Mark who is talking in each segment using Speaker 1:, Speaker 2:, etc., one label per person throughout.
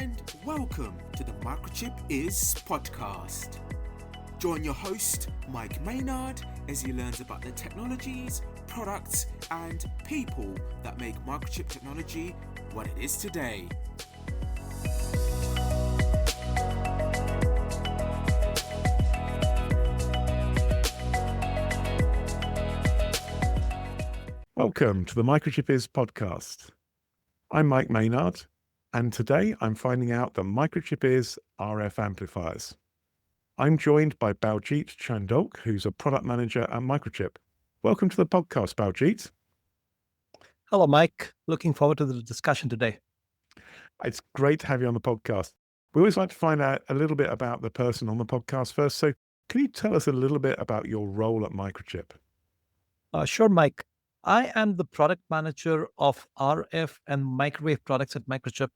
Speaker 1: and welcome to the Microchip Is podcast. Join your host, Mike Maynard, as he learns about the technologies, products, and people that make microchip technology what it is today.
Speaker 2: Welcome to the Microchip Is podcast. I'm Mike Maynard, and today I'm finding out that Microchip Is RF amplifiers. I'm joined by Baljit Chandhoke, who's a product manager at Microchip. Welcome to the podcast, Baljit.
Speaker 3: Hello, Mike. Looking forward to the discussion today.
Speaker 2: It's great to have you on the podcast. We always like to find out a little bit about the person on the podcast first. So can you tell us a little bit about your role at Microchip?
Speaker 3: Sure, Mike. I am the product manager of RF and microwave products at Microchip.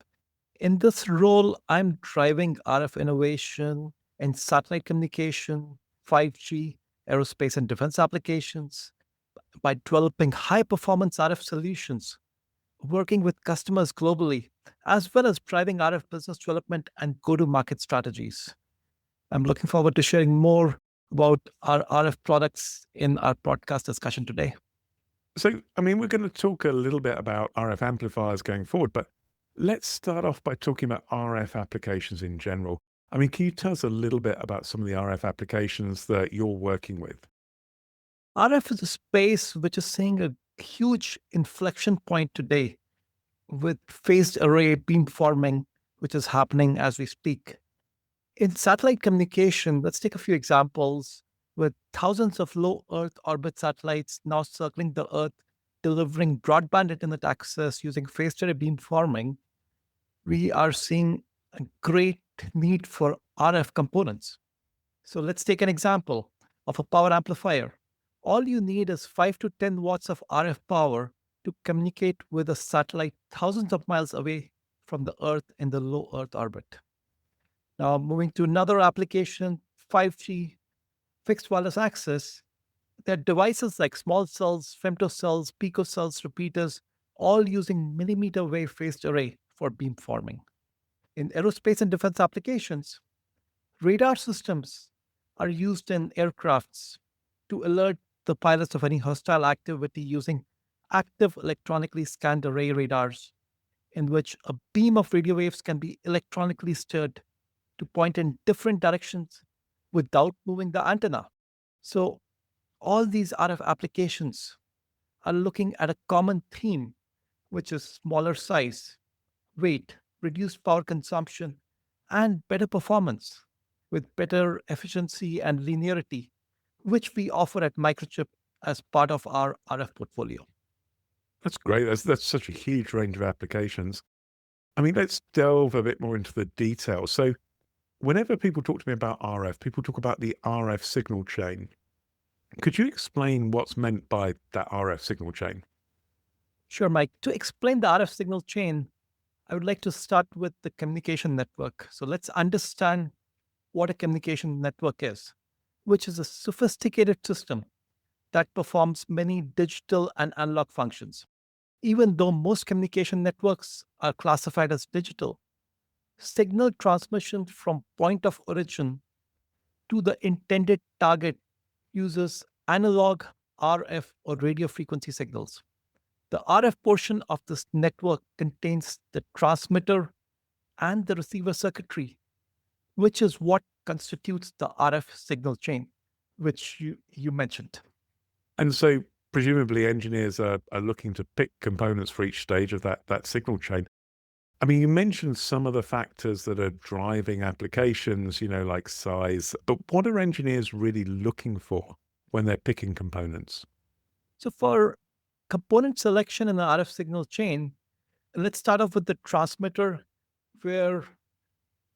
Speaker 3: In this role, I'm driving RF innovation in satellite communication, 5G, aerospace and defense applications by developing high-performance RF solutions, working with customers globally, as well as driving RF business development and go-to-market strategies. I'm looking forward to sharing more about our RF products in our podcast discussion today.
Speaker 2: So, we're going to talk a little bit about RF amplifiers going forward, but let's start off by talking about RF applications in general. Can you tell us a little bit about some of the RF applications that you're working with?
Speaker 3: RF is a space which is seeing a huge inflection point today with phased array beamforming, which is happening as we speak. In satellite communication, let's take a few examples. With thousands of low Earth orbit satellites now circling the Earth, delivering broadband internet access using phased array beamforming, we are seeing a great need for RF components. So let's take an example of a power amplifier. All you need is 5 to 10 watts of RF power to communicate with a satellite thousands of miles away from the Earth in the low Earth orbit. Now, moving to another application, 5G, fixed wireless access. There are devices like small cells, femtocells, picocells, repeaters, all using millimeter wave phased array for beamforming. In aerospace and defense applications, radar systems are used in aircrafts to alert the pilots of any hostile activity using active electronically scanned array radars, in which a beam of radio waves can be electronically steered to point in different directions without moving the antenna. So all these RF applications are looking at a common theme, which is smaller size, weight, reduced power consumption, and better performance with better efficiency and linearity, which we offer at Microchip as part of our RF portfolio.
Speaker 2: That's great. That's such a huge range of applications. Let's delve a bit more into the details. So whenever people talk to me about RF, people talk about the RF signal chain. Could you explain what's meant by that RF signal chain?
Speaker 3: Sure, Mike. To explain the RF signal chain, I would like to start with the communication network. So let's understand what a communication network is, which is a sophisticated system that performs many digital and analog functions. Even though most communication networks are classified as digital, signal transmission from point of origin to the intended target uses analog, RF, or radio frequency signals. The RF portion of this network contains the transmitter and the receiver circuitry, which is what constitutes the RF signal chain, which you mentioned.
Speaker 2: And so presumably engineers are looking to pick components for each stage of that signal chain. You mentioned some of the factors that are driving applications, like size, but what are engineers really looking for when they're picking components?
Speaker 3: So for component selection in the RF signal chain, let's start off with the transmitter, where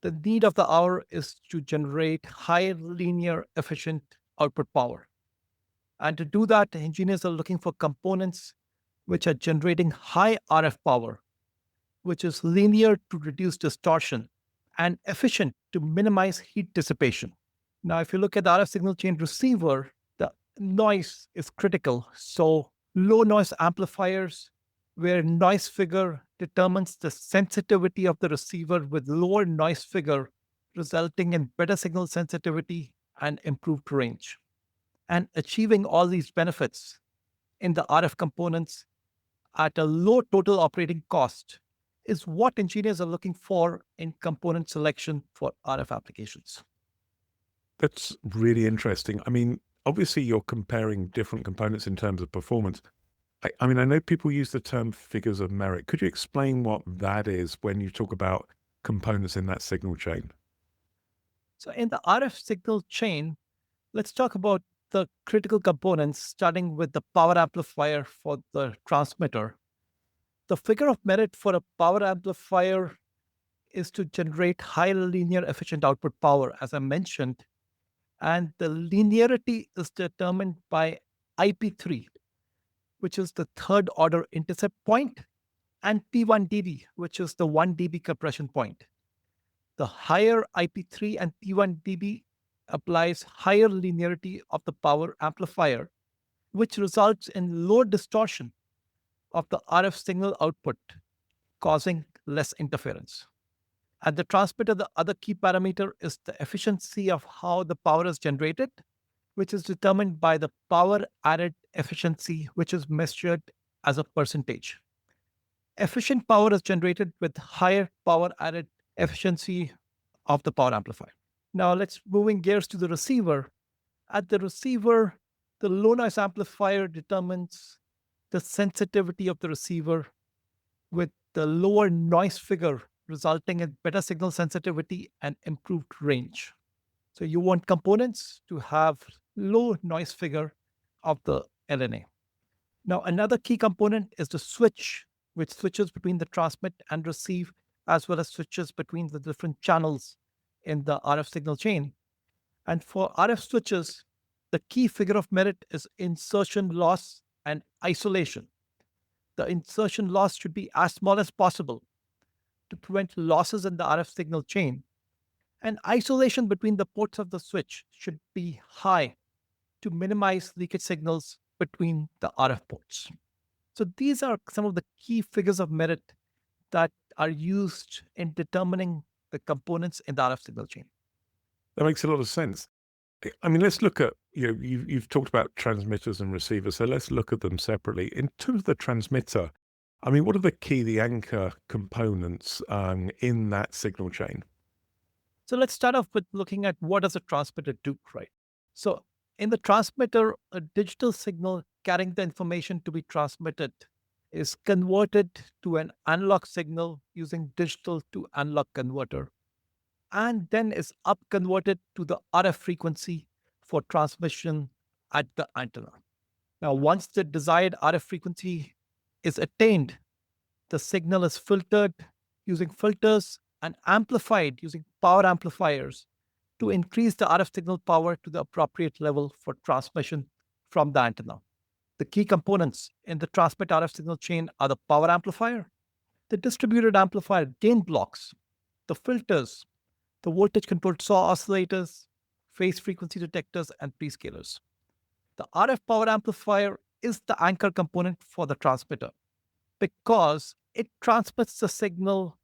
Speaker 3: the need of the hour is to generate high linear efficient output power. And to do that, engineers are looking for components which are generating high RF power, which is linear to reduce distortion and efficient to minimize heat dissipation. Now, if you look at the RF signal chain receiver, the noise is critical. So low noise amplifiers where noise figure determines the sensitivity of the receiver with lower noise figure, resulting in better signal sensitivity and improved range. And achieving all these benefits in the RF components at a low total operating cost is what engineers are looking for in component selection for RF applications.
Speaker 2: That's really interesting. I mean, obviously, you're comparing different components in terms of performance. I mean, I know people use the term figures of merit. Could you explain what that is when you talk about components in that signal chain?
Speaker 3: So, in the RF signal chain, let's talk about the critical components, starting with the power amplifier for the transmitter. The figure of merit for a power amplifier is to generate high linear efficient output power, as I mentioned, and the linearity is determined by IP3, which is the third order intercept point, and P1 dB, which is the 1 dB compression point. The higher IP3 and P1 dB applies higher linearity of the power amplifier, which results in low distortion of the RF signal output, causing less interference. At the transmitter, the other key parameter is the efficiency of how the power is generated, which is determined by the power added efficiency, which is measured as a percentage. Efficient power is generated with higher power added efficiency of the power amplifier. Now let's moving gears to the receiver. At the receiver, the low noise amplifier determines the sensitivity of the receiver with the lower noise figure, resulting in better signal sensitivity and improved range. So you want components to have low noise figure of the LNA. Now, another key component is the switch, which switches between the transmit and receive, as well as switches between the different channels in the RF signal chain. And for RF switches, the key figure of merit is insertion loss and isolation. The insertion loss should be as small as possible to prevent losses in the RF signal chain. And isolation between the ports of the switch should be high to minimize leakage signals between the RF ports. So these are some of the key figures of merit that are used in determining the components in the RF signal chain.
Speaker 2: That makes a lot of sense. I mean, let's look at, you've talked about transmitters and receivers, so let's look at them separately. In terms of the transmitter, I mean, what are the anchor components in that signal chain?
Speaker 3: So let's start off with looking at what does a transmitter do, right? So in the transmitter, a digital signal carrying the information to be transmitted is converted to an analog signal using digital to analog converter, and then is up converted to the RF frequency for transmission at the antenna. Now, once the desired RF frequency is attained, the signal is filtered using filters and amplified using power amplifiers to increase the RF signal power to the appropriate level for transmission from the antenna. The key components in the transmit RF signal chain are the power amplifier, the distributed amplifier gain blocks, the filters, the voltage controlled SAW oscillators, phase frequency detectors, and prescalers. The RF power amplifier is the anchor component for the transmitter because it transmits the signal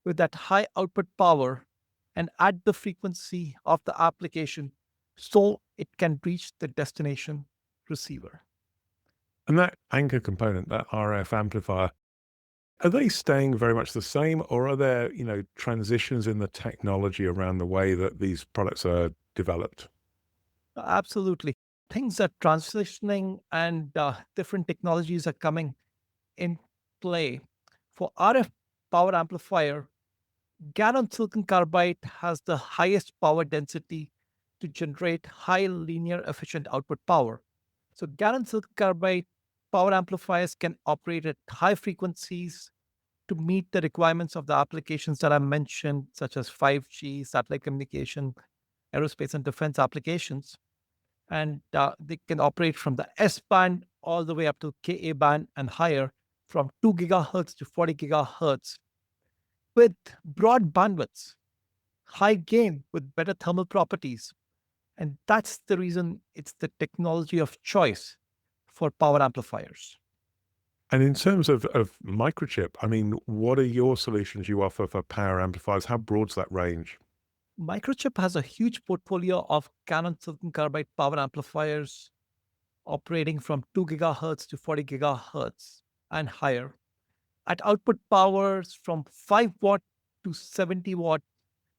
Speaker 3: with that high output power and at the frequency of the application so it can reach the destination receiver.
Speaker 2: And that anchor component, that RF amplifier, are they staying very much the same, or are there, transitions in the technology around the way that these products are developed?
Speaker 3: Absolutely. Things are transitioning and different technologies are coming in play. For RF power amplifier, gallium silicon carbide has the highest power density to generate high linear efficient output power. So gallium silicon carbide power amplifiers can operate at high frequencies to meet the requirements of the applications that I mentioned, such as 5G, satellite communication, aerospace and defense applications. And they can operate from the S band all the way up to Ka band and higher, from 2 gigahertz to 40 gigahertz, with broad bandwidths, high gain with better thermal properties. And that's the reason it's the technology of choice for power amplifiers.
Speaker 2: And in terms of Microchip, I mean, what are your solutions you offer for power amplifiers? How broad's that range?
Speaker 3: Microchip has a huge portfolio of Canon silicon carbide power amplifiers operating from 2 gigahertz to 40 gigahertz and higher at output powers from 5 watt to 70 watt,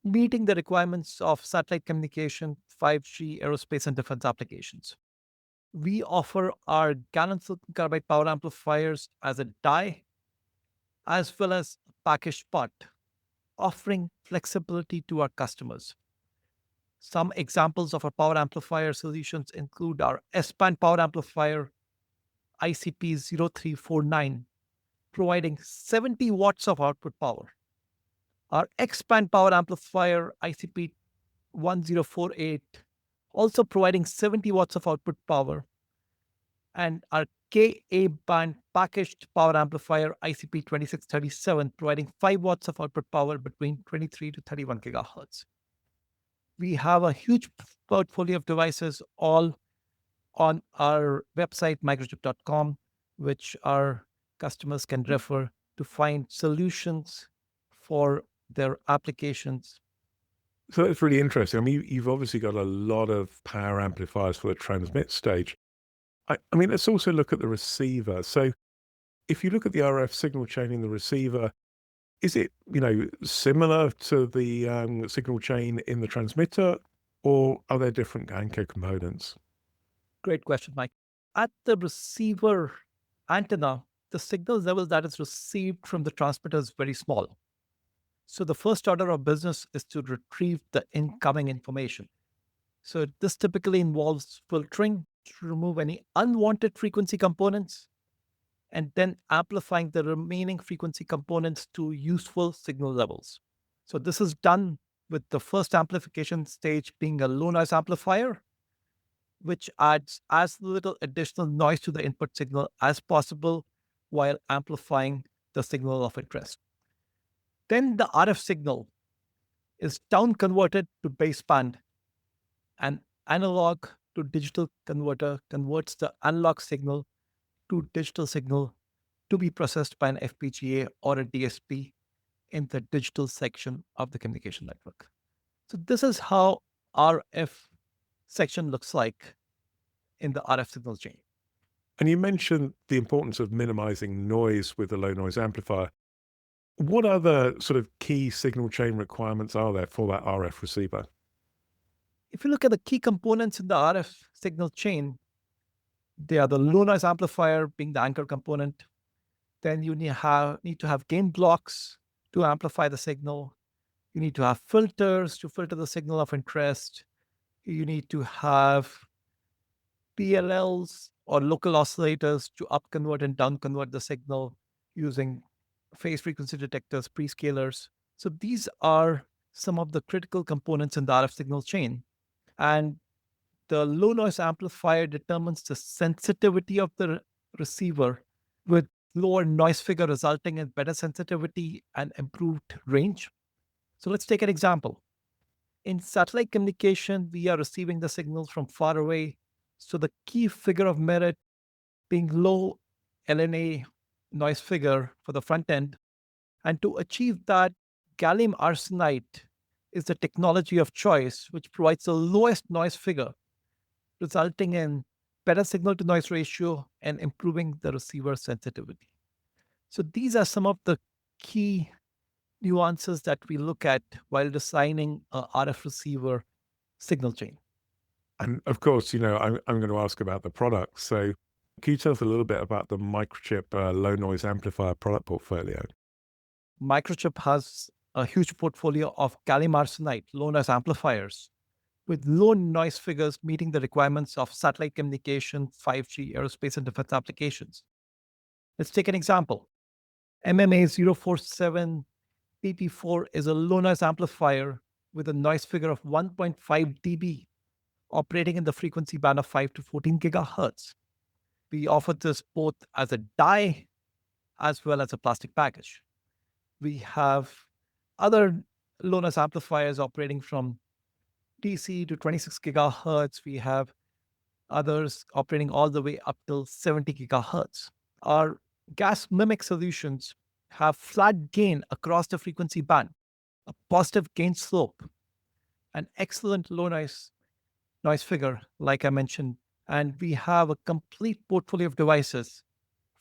Speaker 3: meeting the requirements of satellite communication, 5G, aerospace, and defense applications. We offer our Canon silicon carbide power amplifiers as a die as well as a packaged part, offering flexibility to our customers. Some examples of our power amplifier solutions include our S-band power amplifier ICP0349, providing 70 watts of output power. Our X-band power amplifier ICP1048, also providing 70 watts of output power. And our KA band packaged power amplifier ICP2637, providing 5 watts of output power between 23 to 31 gigahertz. We have a huge portfolio of devices all on our website, microchip.com, which our customers can refer to find solutions for their applications.
Speaker 2: So that's really interesting. I mean, you've obviously got a lot of power amplifiers for the transmit stage. I mean, let's also look at the receiver. So if you look at the RF signal chain in the receiver, is it, similar to the signal chain in the transmitter, or are there different anchor components?
Speaker 3: Great question, Mike. At the receiver antenna, the signal level that is received from the transmitter is very small. So the first order of business is to retrieve the incoming information. So this typically involves filtering to remove any unwanted frequency components and then amplifying the remaining frequency components to useful signal levels. So this is done with the first amplification stage being a low noise amplifier, which adds as little additional noise to the input signal as possible while amplifying the signal of interest. Then the RF signal is down converted to baseband, and analog to digital converter converts the analog signal to digital signal to be processed by an FPGA or a DSP in the digital section of the communication network. So this is how RF section looks like in the RF signal chain.
Speaker 2: And you mentioned the importance of minimizing noise with a low noise amplifier. What other sort of key signal chain requirements are there for that RF receiver?
Speaker 3: If you look at the key components in the RF signal chain, they are the low noise amplifier being the anchor component. Then you need to have gain blocks to amplify the signal. You need to have filters to filter the signal of interest. You need to have PLLs or local oscillators to up convert and down convert the signal using phase frequency detectors, prescalers. So these are some of the critical components in the RF signal chain. And the low noise amplifier determines the sensitivity of the receiver, with lower noise figure resulting in better sensitivity and improved range. So let's take an example. In satellite communication, we are receiving the signals from far away. So the key figure of merit being low LNA noise figure for the front end. And to achieve that, gallium arsenide is the technology of choice, which provides the lowest noise figure, resulting in better signal to noise ratio and improving the receiver sensitivity. So these are some of the key nuances that we look at while designing a RF receiver signal chain.
Speaker 2: And of course, I'm going to ask about the product. So can you tell us a little bit about the Microchip low noise amplifier product portfolio?
Speaker 3: Microchip has a huge portfolio of gallium arsenide low noise amplifiers with low noise figures meeting the requirements of satellite communication, 5G, aerospace, and defense applications. Let's take an example. MMA 047 PP4 is a low noise amplifier with a noise figure of 1.5 dB, operating in the frequency band of 5 to 14 gigahertz. We offer this both as a die as well as a plastic package. We have other low noise amplifiers operating from DC to 26 gigahertz. We have others operating all the way up till 70 gigahertz. Our Gas mimic solutions have flat gain across the frequency band, a positive gain slope, an excellent low noise figure, like I mentioned, and we have a complete portfolio of devices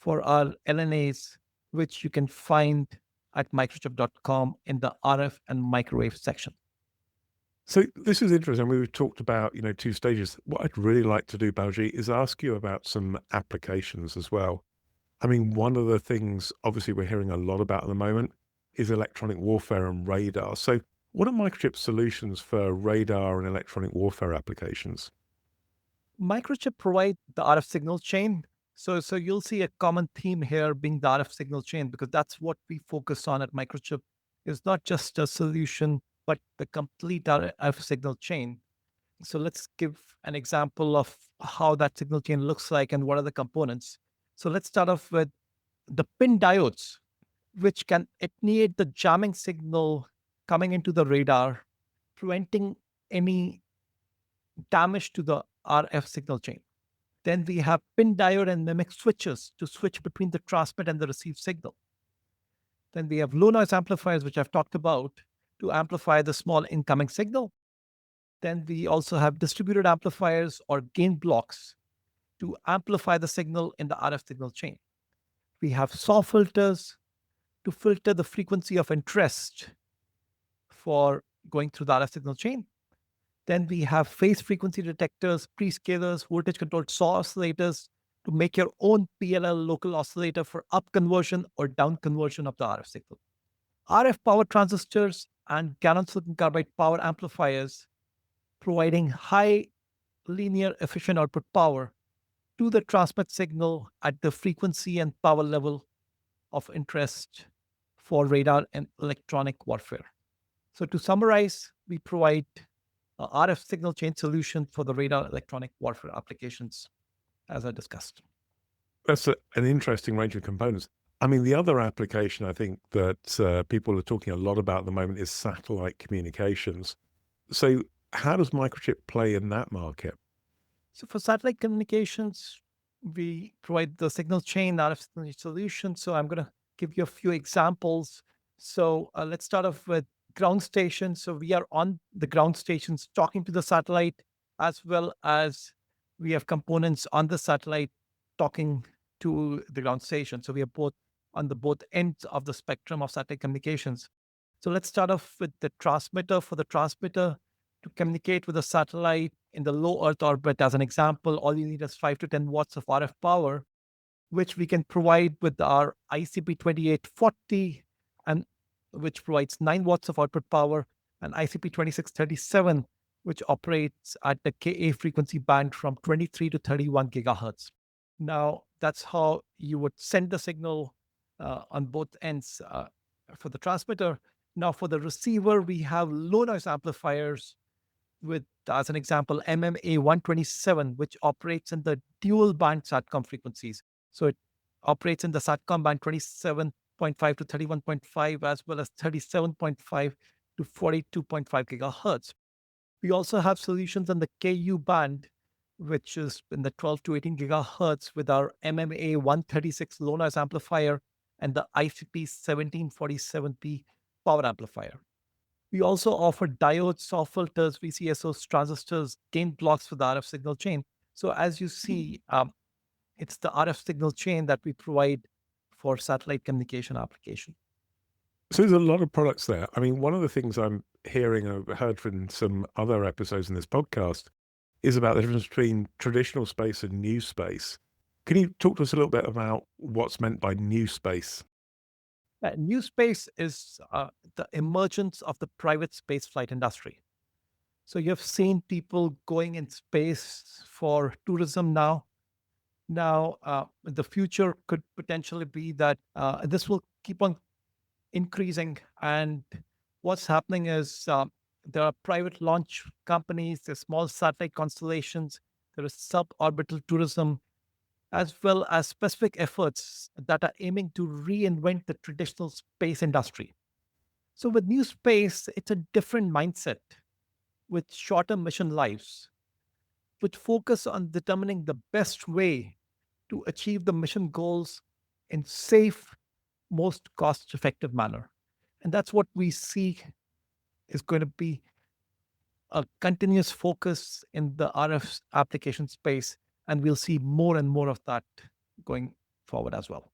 Speaker 3: for our LNAs, which you can find at microchip.com in the RF and microwave section.
Speaker 2: So this is interesting. We've talked about, two stages. What I'd really like to do, Baljit, is ask you about some applications as well. I mean, one of the things obviously we're hearing a lot about at the moment is electronic warfare and radar. So what are Microchip's solutions for radar and electronic warfare applications?
Speaker 3: Microchip provide the RF signal chain. So you'll see a common theme here being the RF signal chain, because that's what we focus on at Microchip. It's not just a solution, but the complete RF signal chain. So let's give an example of how that signal chain looks like and what are the components. So let's start off with the pin diodes, which can attenuate the jamming signal coming into the radar, preventing any damage to the RF signal chain. Then we have pin diode and mimic switches to switch between the transmit and the receive signal. Then we have low noise amplifiers, which I've talked about, to amplify the small incoming signal. Then we also have distributed amplifiers or gain blocks to amplify the signal in the RF signal chain. We have SAW filters to filter the frequency of interest for going through the RF signal chain. Then we have phase frequency detectors, prescalers, voltage controlled SAW oscillators to make your own PLL local oscillator for up conversion or down conversion of the RF signal. RF power transistors and gallium silicon carbide power amplifiers providing high linear efficient output power to the transmit signal at the frequency and power level of interest for radar and electronic warfare. So to summarize, we provide a RF signal chain solution for the radar electronic warfare applications, as I discussed.
Speaker 2: That's an interesting range of components. I mean, the other application I think that people are talking a lot about at the moment is satellite communications. So how does Microchip play in that market?
Speaker 3: So for satellite communications, we provide the signal chain RF signal solution. So I'm going to give you a few examples. So let's start off with ground stations. So we are on the ground stations talking to the satellite, as well as we have components on the satellite talking to the ground station. So we are both on the both ends of the spectrum of satellite communications. So let's start off with the transmitter. For the transmitter to communicate with the satellite in the low Earth orbit, as an example, all you need is 5 to 10 watts of RF power, which we can provide with our ICP2840, and which provides 9 watts of output power, and ICP2637, which operates at the Ka frequency band from 23 to 31 gigahertz. Now, that's how you would send the signal on both ends for the transmitter. Now, for the receiver, we have low noise amplifiers with, as an example, MMA 127, which operates in the dual band SATCOM frequencies. So it operates in the SATCOM band 27.5 to 31.5, as well as 37.5 to 42.5 gigahertz. We also have solutions on the KU band, which is in the 12 to 18 gigahertz, with our MMA 136 low noise amplifier and the ICP 1747P power amplifier. We also offer diodes, SAW filters, VCSOs, transistors, gain blocks for the RF signal chain. So as you see, it's the RF signal chain that we provide for satellite communication application.
Speaker 2: So there's a lot of products there. I mean, one of the things I'm hearing, I've heard from some other episodes in this podcast, is about the difference between traditional space and new space. Can you talk to us a little bit about what's meant by new space?
Speaker 3: New space is the emergence of the private spaceflight industry. So you've seen people going in space for tourism now. Now, the future could potentially be that this will keep on increasing. And what's happening is there are private launch companies, there's small satellite constellations, there is suborbital tourism, as well as specific efforts that are aiming to reinvent the traditional space industry. So with new space, it's a different mindset with shorter mission lives, which focus on determining the best way to achieve the mission goals in safe, most cost-effective manner. And that's what we see is going to be a continuous focus in the RF application space, and we'll see more and more of that going forward as well.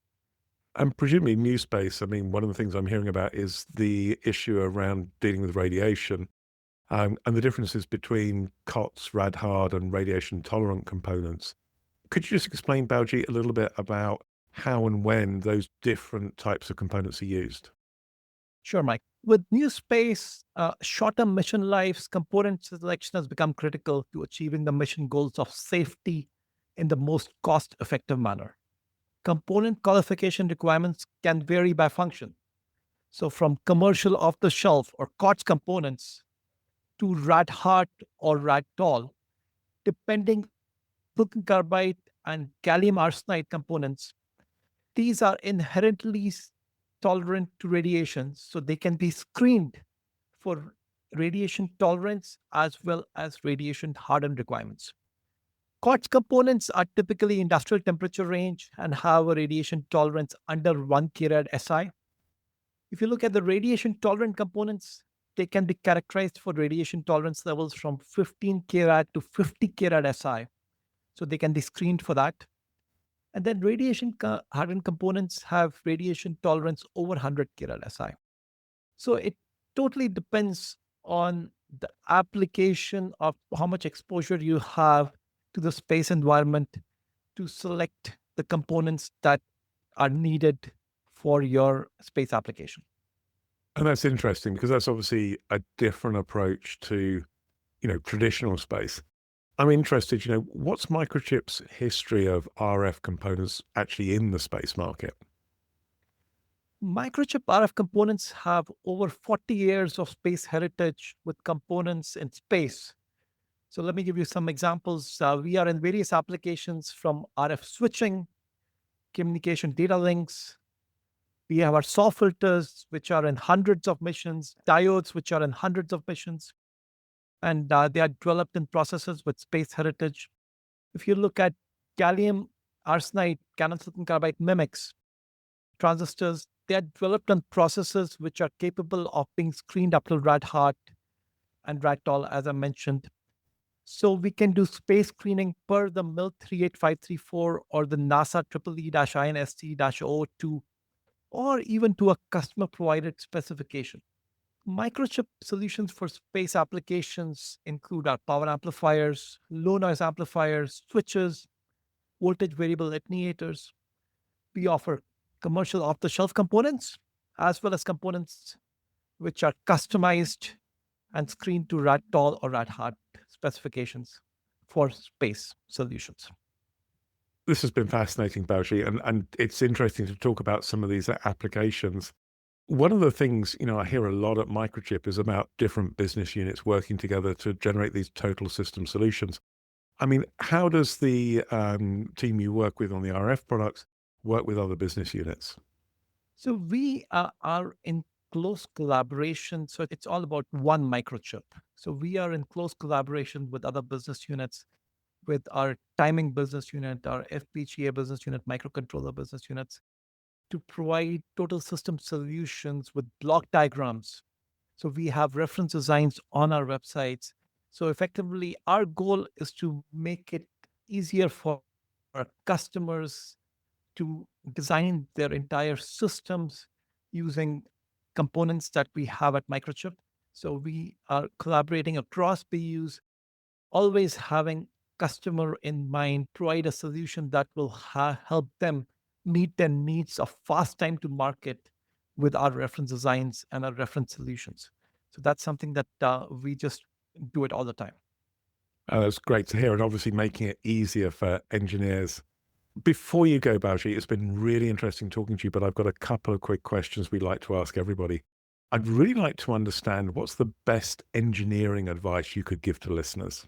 Speaker 2: And presumably new space, I mean, one of the things I'm hearing about is the issue around dealing with radiation, and the differences between COTS, rad-hard, and radiation-tolerant components. Could you just explain, Baljit, a little bit about how and when those different types of components are used?
Speaker 3: Sure, Mike. With new space, shorter mission lives, component selection has become critical to achieving the mission goals of safety in the most cost-effective manner. Component qualification requirements can vary by function. So from commercial off-the-shelf or COTS components to rad-hard or rad-tall, depending silicon carbide and gallium arsenide components, these are inherently tolerant to radiation, so they can be screened for radiation tolerance as well as radiation hardened requirements. COTS components are typically industrial temperature range and have a radiation tolerance under 1 kRad SI. If you look at the radiation tolerant components, they can be characterized for radiation tolerance levels from 15 kRad to 50 kRad SI. So they can be screened for that. And then radiation hardened components have radiation tolerance over 100 kRad SI. So it totally depends on the application of how much exposure you have to the space environment to select the components that are needed for your space application.
Speaker 2: And that's interesting because that's obviously a different approach to, traditional space. I'm interested, what's Microchip's history of RF components actually in the space market?
Speaker 3: Microchip RF components have over 40 years of space heritage with components in space. So let me give you some examples. We are in various applications from RF switching, communication data links. We have our SAW filters, which are in hundreds of missions, diodes, which are in hundreds of missions, and they are developed in processes with space heritage. If you look at gallium arsenide, gallium silicon carbide mimics, transistors, they are developed on processes which are capable of being screened up to rad-hard and rad-tall, as I mentioned. So we can do space screening per the MIL 38534 or the NASA EEE-INST-002, or even to a customer-provided specification. Microchip solutions for space applications include our power amplifiers, low noise amplifiers, switches, voltage variable attenuators. We offer commercial off-the-shelf components, as well as components which are customized and screened to rad-tall or rad-hard specifications for space solutions.
Speaker 2: This has been fascinating, Baljit, and it's interesting to talk about some of these applications. One of the things, I hear a lot at Microchip is about different business units working together to generate these total system solutions. I mean, how does the team you work with on the RF products work with other business units?
Speaker 3: So we are in close collaboration. So it's all about one microchip. So we are in close collaboration with other business units, with our timing business unit, our FPGA business unit, microcontroller business units, to provide total system solutions with block diagrams. So we have reference designs on our websites. So effectively, our goal is to make it easier for our customers to design their entire systems using components that we have at Microchip. So we are collaborating across BUs, always having customer in mind, provide a solution that will help them meet their needs of fast time to market with our reference designs and our reference solutions. So that's something that we just do it all the time.
Speaker 2: That's great to hear, and obviously making it easier for engineers. Before you go, Baljit, it's been really interesting talking to you, but I've got a couple of quick questions we'd like to ask everybody. I'd really like to understand what's the best engineering advice you could give to listeners?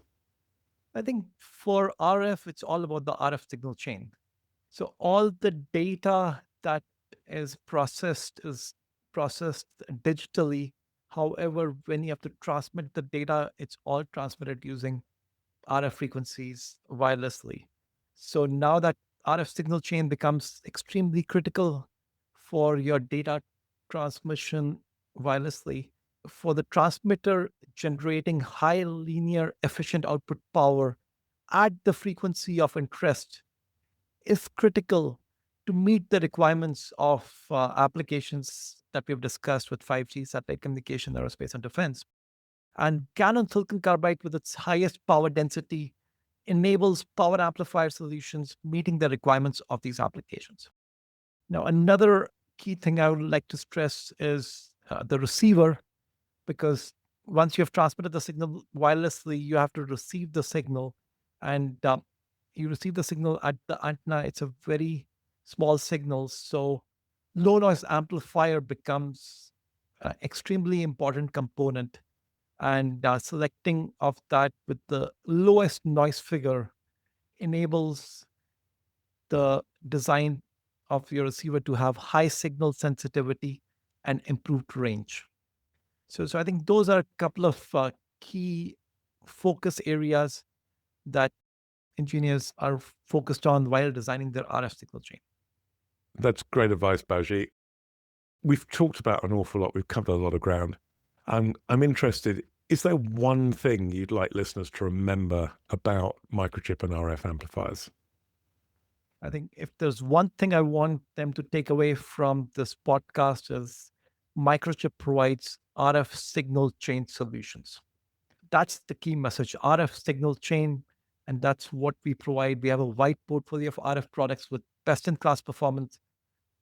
Speaker 3: I think for RF, it's all about the RF signal chain. So all the data that is processed digitally. However, when you have to transmit the data, it's all transmitted using RF frequencies wirelessly. So now that RF signal chain becomes extremely critical for your data transmission wirelessly. For the transmitter generating high linear efficient output power at the frequency of interest is critical to meet the requirements of applications that we've discussed with 5G, satellite communication, aerospace, and defense. And Canon silicon carbide, with its highest power density, enables power amplifier solutions meeting the requirements of these applications. Now, another key thing I would like to stress is the receiver, because once you have transmitted the signal wirelessly, you have to receive the signal, and you receive the signal at the antenna. It's a very small signal, so low noise amplifier becomes an extremely important component, and selecting of that with the lowest noise figure enables the design of your receiver to have high signal sensitivity and improved range. So I think those are a couple of key focus areas that engineers are focused on while designing their RF signal chain.
Speaker 2: That's great advice, Baljit. We've talked about an awful lot. We've covered a lot of ground. I'm interested, is there one thing you'd like listeners to remember about Microchip and RF amplifiers?
Speaker 3: I think if there's one thing I want them to take away from this podcast is Microchip provides RF signal chain solutions. That's the key message, RF signal chain, and that's what we provide. We have a wide portfolio of RF products with best-in-class performance,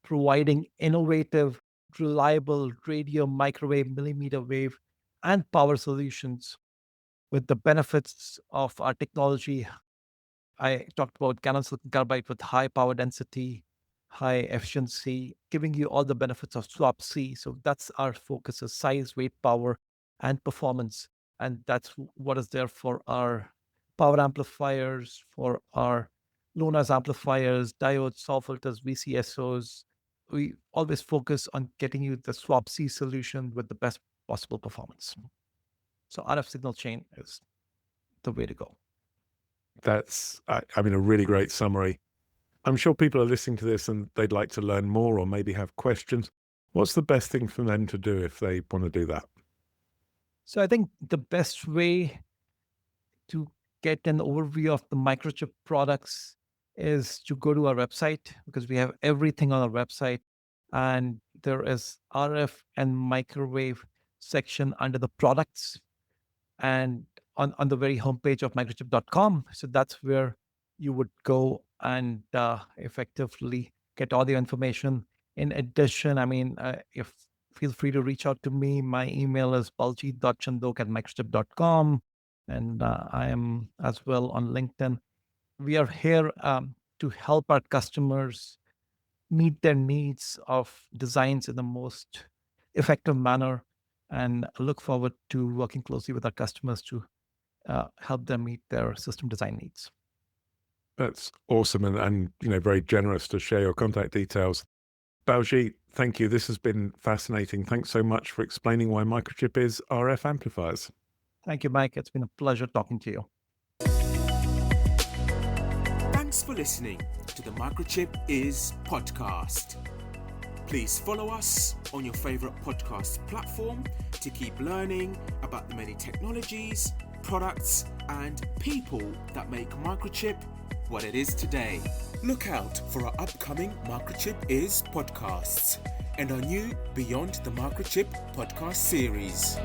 Speaker 3: providing innovative, reliable radio, microwave, millimeter wave, and power solutions with the benefits of our technology. I talked about Canon silicon carbide with high power density, high efficiency, giving you all the benefits of swap C. So that's our focus: is size, weight, power, and performance. And that's what is there for our power amplifiers, for our low noise amplifiers, diodes, SAW filters, VCSOs. We always focus on getting you the swap C solution with the best possible performance. So RF signal chain is the way to go.
Speaker 2: That's, I mean, a really great summary. I'm sure people are listening to this and they'd like to learn more or maybe have questions. What's the best thing for them to do if they want to do that?
Speaker 3: So I think the best way to get an overview of the Microchip products is to go to our website, because we have everything on our website, and there is RF and microwave section under the products and on the very homepage of microchip.com. So that's where you would go and effectively get all the information. In addition, I mean, if feel free to reach out to me. My email is baljit.chandhoke@microchip.com, and I am as well on LinkedIn. We are here to help our customers meet their needs of designs in the most effective manner, and look forward to working closely with our customers to help them meet their system design needs.
Speaker 2: That's awesome, and very generous to share your contact details. Baljit, thank you. This has been fascinating. Thanks so much for explaining why Microchip is RF amplifiers.
Speaker 3: Thank you, Mike. It's been a pleasure talking to you.
Speaker 1: Thanks for listening to the Microchip Is podcast. Please follow us on your favorite podcast platform to keep learning about the many technologies, products, and people that make Microchip what it is today. Look out for our upcoming Microchip Is podcasts and our new Beyond the Microchip podcast series.